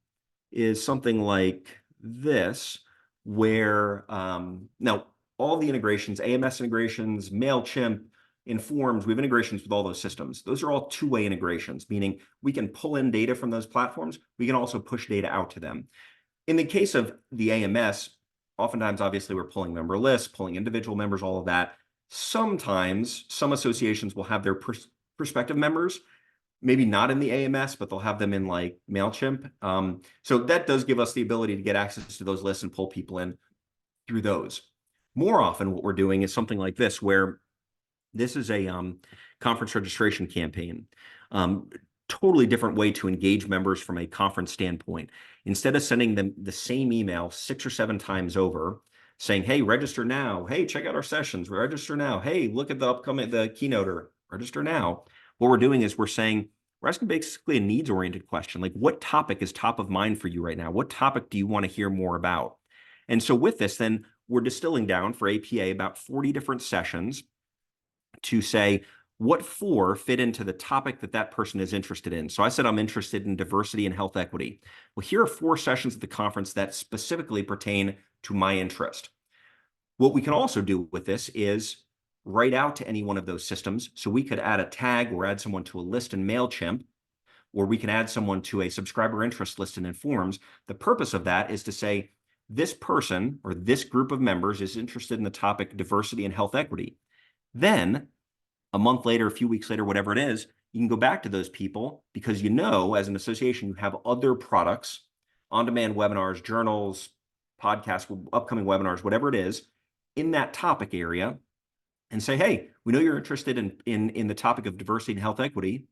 is something like this, where now all the integrations, AMS integrations, MailChimp, Informs, we have integrations with all those systems. Those are all two-way integrations, meaning we can pull in data from those platforms. We can also push data out to them. In the case of the AMS, oftentimes, obviously, we're pulling member lists, pulling individual members, all of that. Sometimes some associations will have their prospective members, maybe not in the AMS, but they'll have them in like MailChimp. So that does give us the ability to get access to those lists and pull people in through those. More often, what we're doing is something like this, where this is a conference registration campaign. Totally different way to engage members from a conference standpoint. Instead of sending them the same email 6 or 7 times over, saying, "Hey, register now. Hey, check out our sessions. Register now. Hey, look at the keynoter. Register now." What we're doing is we're asking basically a needs-oriented question, like what topic is top of mind for you right now? What topic do you want to hear more about? And so with this, then we're distilling down for APA about 40 different sessions to say what 4 fit into the topic that person is interested in. So I said I'm interested in diversity and health equity. Well, here are 4 sessions at the conference that specifically pertain to my interest. What we can also do with this is write out to any one of those systems. So we could add a tag or add someone to a list in MailChimp, or we can add someone to a subscriber interest list in Informs. The purpose of that is to say, this person or this group of members is interested in the topic diversity and health equity. Then a month later, a few weeks later, whatever it is, you can go back to those people because as an association, you have other products, on-demand webinars, journals, podcasts, upcoming webinars, whatever it is, in that topic area, and say, "Hey, we know you're interested in the topic of diversity and health equity.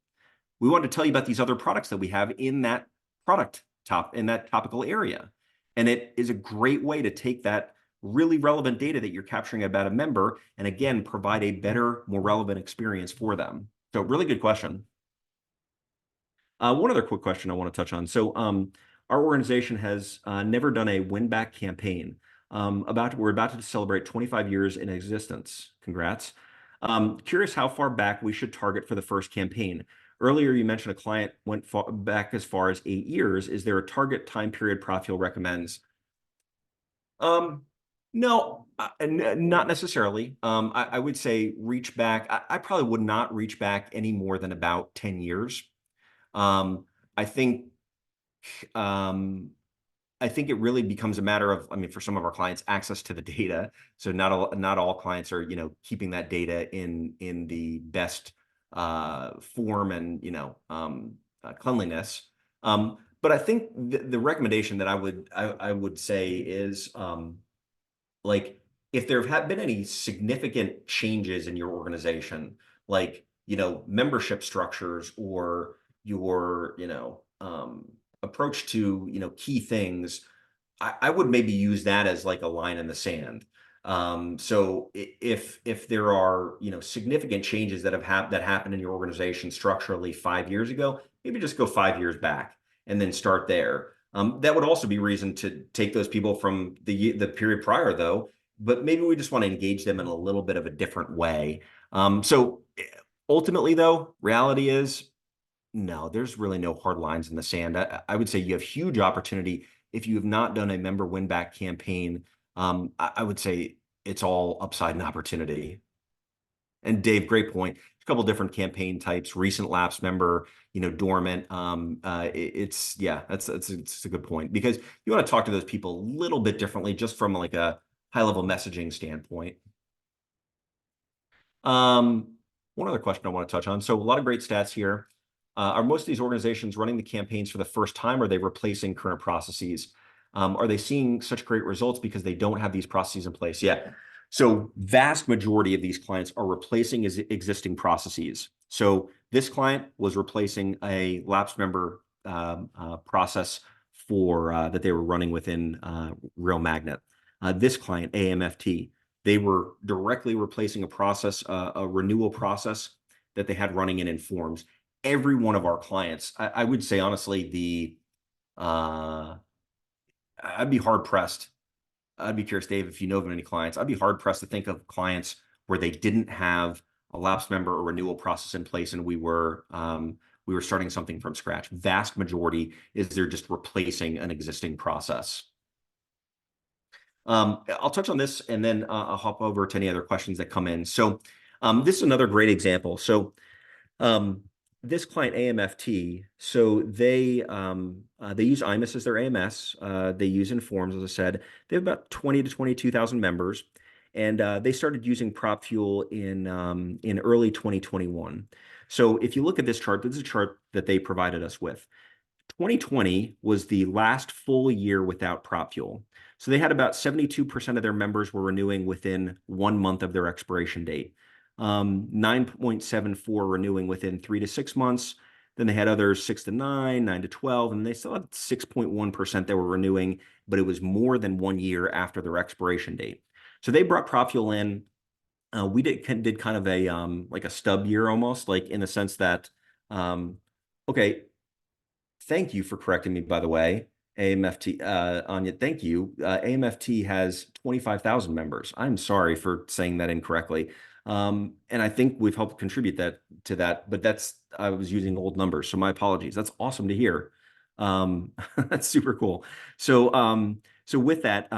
We want to tell you about these other products that we have in that topical area." And it is a great way to take that really relevant data that you're capturing about a member and again, provide a better, more relevant experience for them. So really good question. One other quick question I want to touch on. So our organization has never done a win-back campaign. We're about to celebrate 25 years in existence. Congrats. Curious how far back we should target for the first campaign. Earlier, you mentioned a client went back as far as 8 years. Is there a target time period PropFuel recommends? No, not necessarily. I would say reach back. I probably would not reach back any more than about 10 years. I think I think it really becomes a matter of, I mean, for some of our clients, access to the data. So not all clients are, keeping that data in the best form and, cleanliness. But I think the recommendation that I would say is, like, if there have been any significant changes in your organization, like, membership structures or your, approach to, key things, I would maybe use that as like a line in the sand. So if there are, significant changes that happened in your organization structurally 5 years ago, maybe just go 5 years back and then start there. That would also be reason to take those people from the period prior, though, but maybe we just want to engage them in a little bit of a different way. So ultimately, though, reality is no, there's really no hard lines in the sand. I would say you have huge opportunity if you have not done a member win back campaign. I would say it's all upside and opportunity. And Dave, great point. A couple different campaign types: recent lapse member, dormant. It's a good point, because you want to talk to those people a little bit differently, just from like a high level messaging standpoint. One other question I want to touch on. So a lot of great stats here. Are most of these organizations running the campaigns for the first time, or are they replacing current processes? Are they seeing such great results because they don't have these processes in place yet? So vast majority of these clients are replacing existing processes. So this client was replacing a lapsed member process for that they were running within Real Magnet. This client, AMFT, they were directly replacing a process, a renewal process that they had running in Informs. Every one of our clients, I would say honestly, I'd be hard pressed. I'd be curious, Dave, if you know of any clients. I'd be hard pressed to think of clients where they didn't have a lapsed member or renewal process in place, and we were starting something from scratch. Vast majority is they're just replacing an existing process. I'll touch on this, and then I'll hop over to any other questions that come in. So this is another great example. So this client, AMFT, so they use IMIS as their AMS. They use Informs, as I said. They have about 20 to 22,000 members, and they started using PropFuel in early 2021. So if you look at this chart, this is a chart that they provided us with. 2020 was the last full year without PropFuel. So they had about 72% of their members were renewing within 1 month of their expiration date. 9.74 renewing within 3 to 6 months. Then they had others 6 to 9, 9 to 12, and they still had 6.1% that were renewing, but it was more than 1 year after their expiration date. So they brought PropFuel in. We did kind of a like a stub year almost, like in the sense that, okay, thank you for correcting me, by the way, AMFT, Anya, thank you. AMFT has 25,000 members. I'm sorry for saying that incorrectly. And I think we've helped contribute to that, but I was using old numbers, so my apologies. That's awesome to hear. That's super cool. So with that,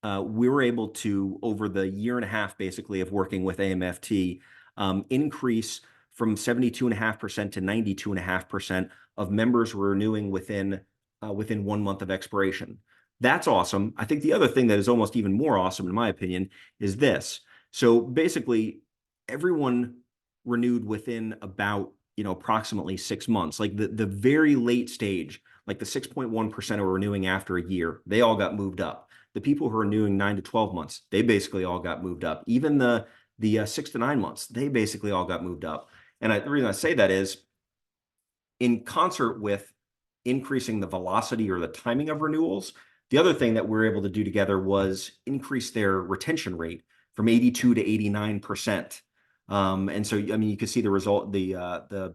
we were able to, over the year and a half, basically, of working with AMFT, increase from 72.5% to 92.5% of members were renewing within 1 month of expiration. That's awesome. I think the other thing that is almost even more awesome, in my opinion, is this. So basically, everyone renewed within about, approximately 6 months. Like the very late stage, like the 6.1% are renewing after a year, they all got moved up. The people who are renewing 9 to 12 months, they basically all got moved up. Even the 6 to 9 months, they basically all got moved up. And the reason I say that is, in concert with increasing the velocity or the timing of renewals, the other thing that we were able to do together was increase their retention rate from 82 to 89%. And so, I mean, you can see the result, the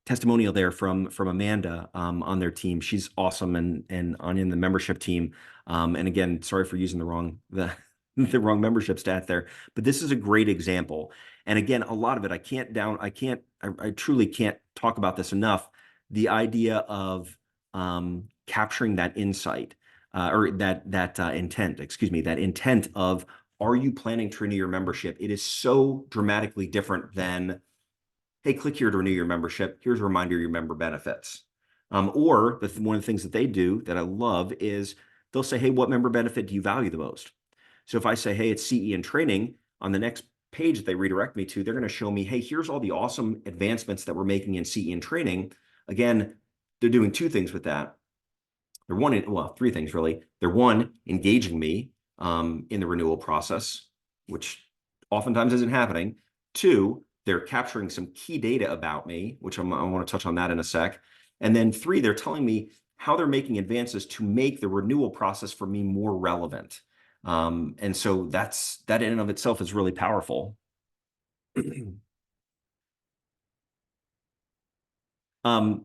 testimonial there from Amanda on their team. She's awesome, and Anya in the membership team. And again, sorry for using the wrong membership stat there, but this is a great example. And again, a lot of it, I truly can't talk about this enough. The idea of capturing that insight or that intent of, are you planning to renew your membership? It is so dramatically different than, hey, click here to renew your membership. Here's a reminder of your member benefits. Or one of the things that they do that I love is they'll say, hey, what member benefit do you value the most? So if I say, hey, it's CE and training, on the next page that they redirect me to, they're going to show me, hey, here's all the awesome advancements that we're making in CE and training. Again, they're doing two things with that. Well, three things really. They're one, engaging me in the renewal process, which oftentimes isn't happening. Two, they're capturing some key data about me, which I want to touch on that in a sec. And then three, they're telling me how they're making advances to make the renewal process for me more relevant. And so that in and of itself is really powerful. One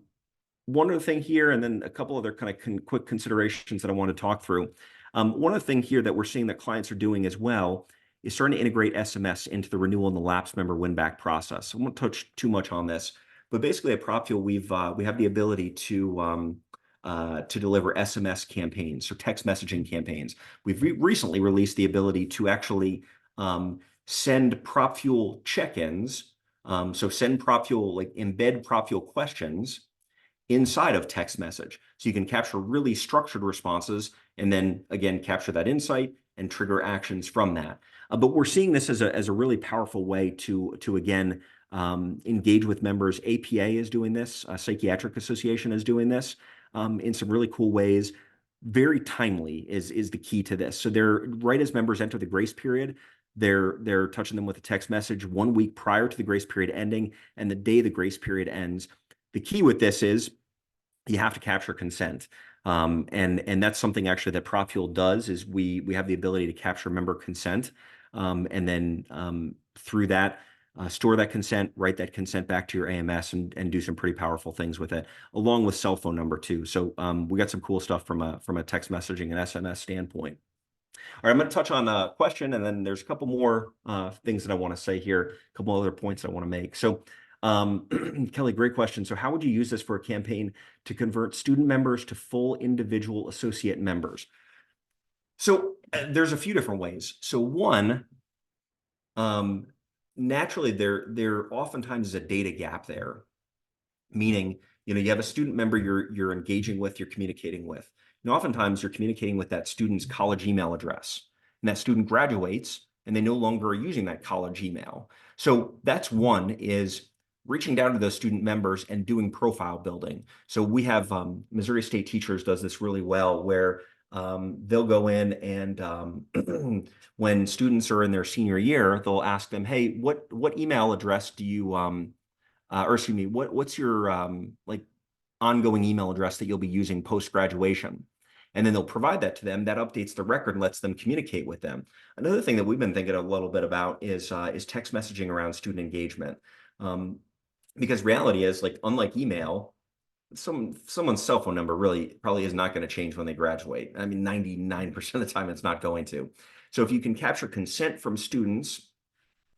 other thing here, and then a couple other kind of quick considerations that I want to talk through. One other thing here that we're seeing that clients are doing as well is starting to integrate SMS into the renewal and the lapse member win-back process. I won't touch too much on this, but basically at PropFuel, we have the ability to deliver SMS campaigns, so text messaging campaigns. We've recently released the ability to actually send PropFuel check-ins. So send PropFuel, like embed PropFuel questions inside of text message. So you can capture really structured responses and then again, capture that insight and trigger actions from that. But we're seeing this as a really powerful way to again, engage with members. APA is doing this, Psychiatric Association is doing this in some really cool ways. Very timely is the key to this. So they're right as members enter the grace period, they're touching them with a text message 1 week prior to the grace period ending and the day the grace period ends. The key with this is you have to capture consent. And that's something actually that PropFuel does is we have the ability to capture member consent and then through that store that consent, write that consent back to your AMS and do some pretty powerful things with it, along with cell phone number too. So we got some cool stuff from a text messaging and SMS standpoint. All right, I'm going to touch on a question, and then there's a couple more things that I want to say here, a couple other points I want to make. So, Kelly, great question. So how would you use this for a campaign to convert student members to full individual associate members? So there's a few different ways. So one, naturally, there oftentimes is a data gap there, meaning you have a student member you're engaging with, you're communicating with. And oftentimes you're communicating with that student's college email address, and that student graduates and they no longer are using that college email. So that's one, is reaching down to those student members and doing profile building. So we have Missouri State Teachers does this really well, where they'll go in and when students are in their senior year, they'll ask them, hey, what email address do you or excuse me, what's your like ongoing email address that you'll be using post-graduation? And then they'll provide that to them. That updates the record and lets them communicate with them. Another thing that we've been thinking a little bit about is text messaging around student engagement. Because reality is, like, unlike email, someone's cell phone number really probably is not going to change when they graduate. I mean, 99% of the time it's not going to. So if you can capture consent from students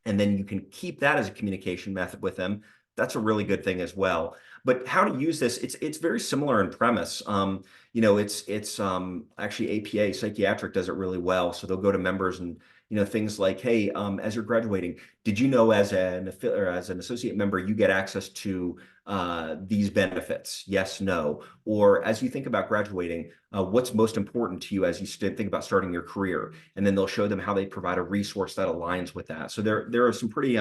and then you can keep that as a communication method with them, that's a really good thing as well. But how to use this, it's very similar in premise. It's actually APA, Psychiatric does it really well. So they'll go to members and things like, hey, as you're graduating, did you know as an associate member you get access to these benefits? Yes, no. Or as you think about graduating, what's most important to you as you think about starting your career? And then they'll show them how they provide a resource that aligns with that. So there are some pretty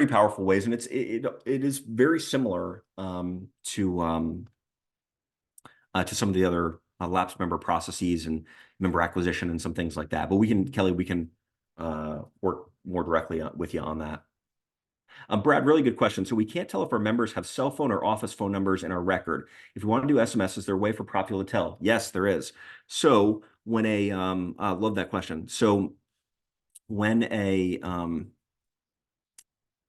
powerful ways, and it is very similar to some of the other lapse member processes and member acquisition and some things like that. But Kelly, we can work more directly with you on that. Brad, really good question. So we can't tell if our members have cell phone or office phone numbers in our record. If we want to do SMS, is there a way for PropFuel to tell? Yes, there is. So when I love that question. So when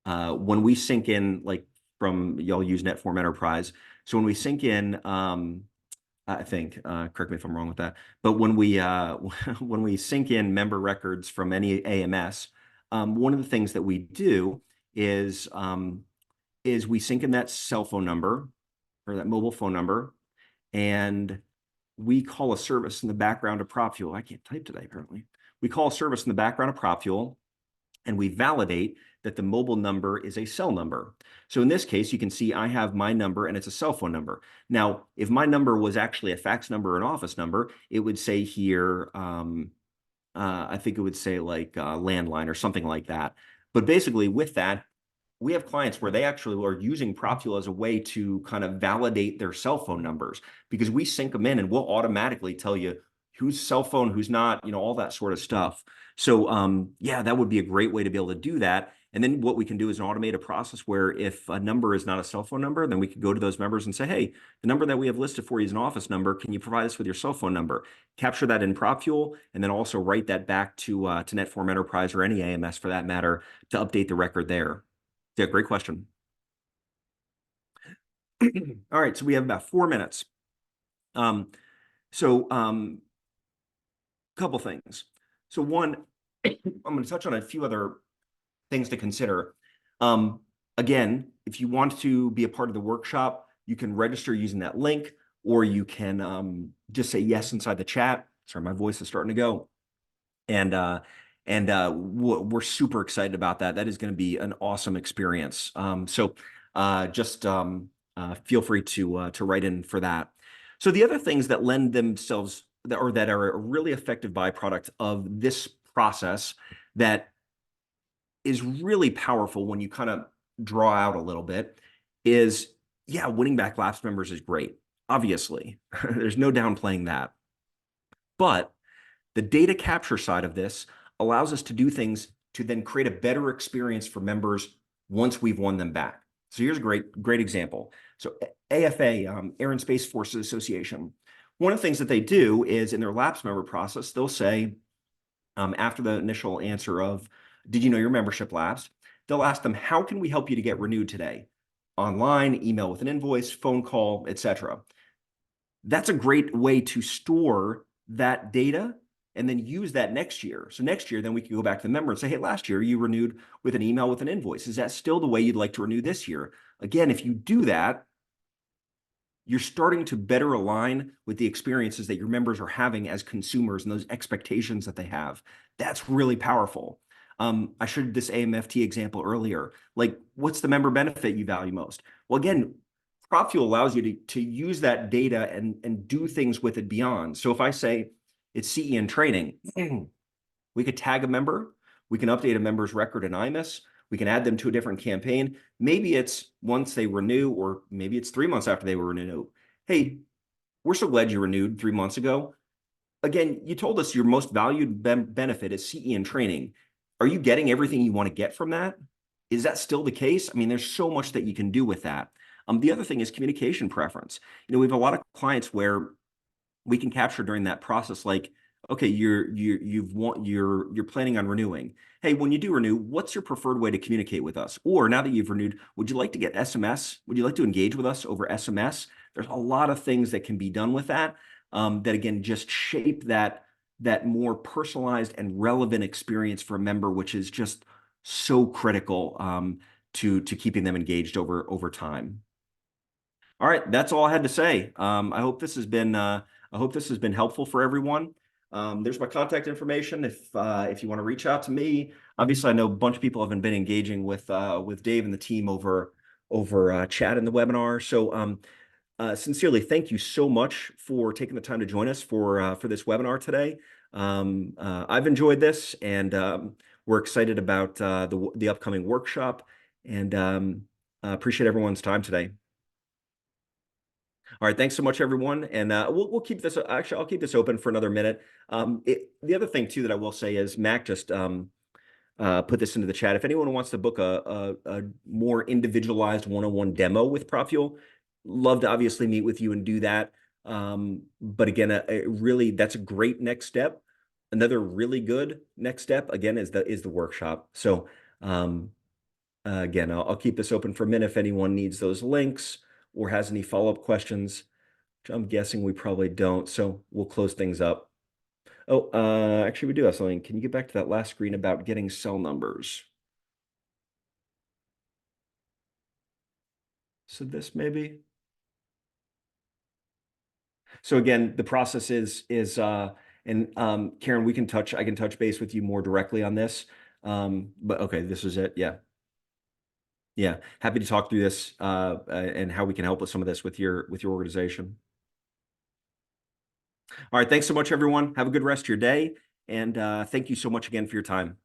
when we sync in, like from y'all use Netform Enterprise. So when we sync in, I think, correct me if I'm wrong with that, but when we when we sync in member records from any AMS, one of the things that we do is we sync in that cell phone number or that mobile phone number, and we call a service in the background of PropFuel. I can't type today, apparently. We call a service in the background of PropFuel, and we validate that the mobile number is a cell number. So in this case, you can see I have my number and it's a cell phone number. Now, if my number was actually a fax number or an office number, it would say here, I think it would say like landline or something like that. But basically with that, we have clients where they actually are using PropFuel as a way to kind of validate their cell phone numbers, because we sync them in and we'll automatically tell you whose cell phone, who's not, all that sort of stuff. So yeah, that would be a great way to be able to do that. And then what we can do is an automated process where if a number is not a cell phone number, then we could go to those members and say, hey, the number that we have listed for you is an office number. Can you provide us with your cell phone number? Capture that in PropFuel, and then also write that back to Netform Enterprise or any AMS for that matter to update the record there. Yeah, great question. All right, so we have about 4 minutes. Couple things. So one, I'm going to touch on a few other things to consider. Again, if you want to be a part of the workshop, you can register using that link, or you can just say yes inside the chat. Sorry, my voice is starting to go. And we're super excited about that. That is going to be an awesome experience. Just feel free to write in for that. So the other things that lend themselves that are a really effective byproduct of this process that is really powerful when you kind of draw out a little bit is, yeah, winning back lapsed members is great. Obviously, there's no downplaying that. But the data capture side of this allows us to do things to then create a better experience for members once we've won them back. So here's a great example. So AFA, Air and Space Forces Association, one of the things that they do is in their lapse member process, they'll say, after the initial answer of, did you know your membership lapsed? They'll ask them, how can we help you to get renewed today? Online, email with an invoice, phone call, etc. That's a great way to store that data and then use that next year. So next year, then we can go back to the member and say, hey, last year you renewed with an email with an invoice. Is that still the way you'd like to renew this year? Again, if you do that, you're starting to better align with the experiences that your members are having as consumers and those expectations that they have. That's really powerful. I showed this AMFT example earlier. Like, what's the member benefit you value most? Well, again, PropFuel allows you to use that data and do things with it beyond. So if I say it's CEN training, we could tag a member, we can update a member's record in IMIS, we can add them to a different campaign. Maybe it's once they renew, or maybe it's 3 months after they were renewed. Hey, we're so glad you renewed 3 months ago. Again, you told us your most valued benefit is CEN training. Are you getting everything you want to get from that? Is that still the case? I mean, there's so much that you can do with that. The other thing is communication preference. We have a lot of clients where we can capture during that process, like, okay, you're planning on renewing. Hey, when you do renew, what's your preferred way to communicate with us? Or now that you've renewed, would you like to get SMS? Would you like to engage with us over SMS? There's a lot of things that can be done with that, that again, just shape that more personalized and relevant experience for a member, which is just so critical to keeping them engaged over time. All right, that's all I had to say. I hope this has been helpful for everyone. There's my contact information if you want to reach out to me. Obviously, I know a bunch of people haven't been engaging with Dave and the team over chat in the webinar. So sincerely, thank you so much for taking the time to join us for this webinar today. I've enjoyed this, and we're excited about the upcoming workshop, and appreciate everyone's time today. All right, thanks so much, everyone, and we'll keep this. Actually, I'll keep this open for another minute. The other thing too that I will say is Mac just put this into the chat. If anyone wants to book a more individualized one-on-one demo with PropFuel, love to obviously meet with you and do that. But again, really, that's a great next step. Another really good next step again is the workshop. So again, I'll keep this open for a minute if anyone needs those links or has any follow-up questions, which I'm guessing we probably don't. So we'll close things up. Oh, actually, we do have something. Can you get back to that last screen about getting cell numbers? So this maybe. So again, the process is and Karen, I can touch base with you more directly on this. But okay, this is it. Yeah. Yeah. Happy to talk through this and how we can help with some of this with your organization. All right. Thanks so much, everyone. Have a good rest of your day. And thank you so much again for your time.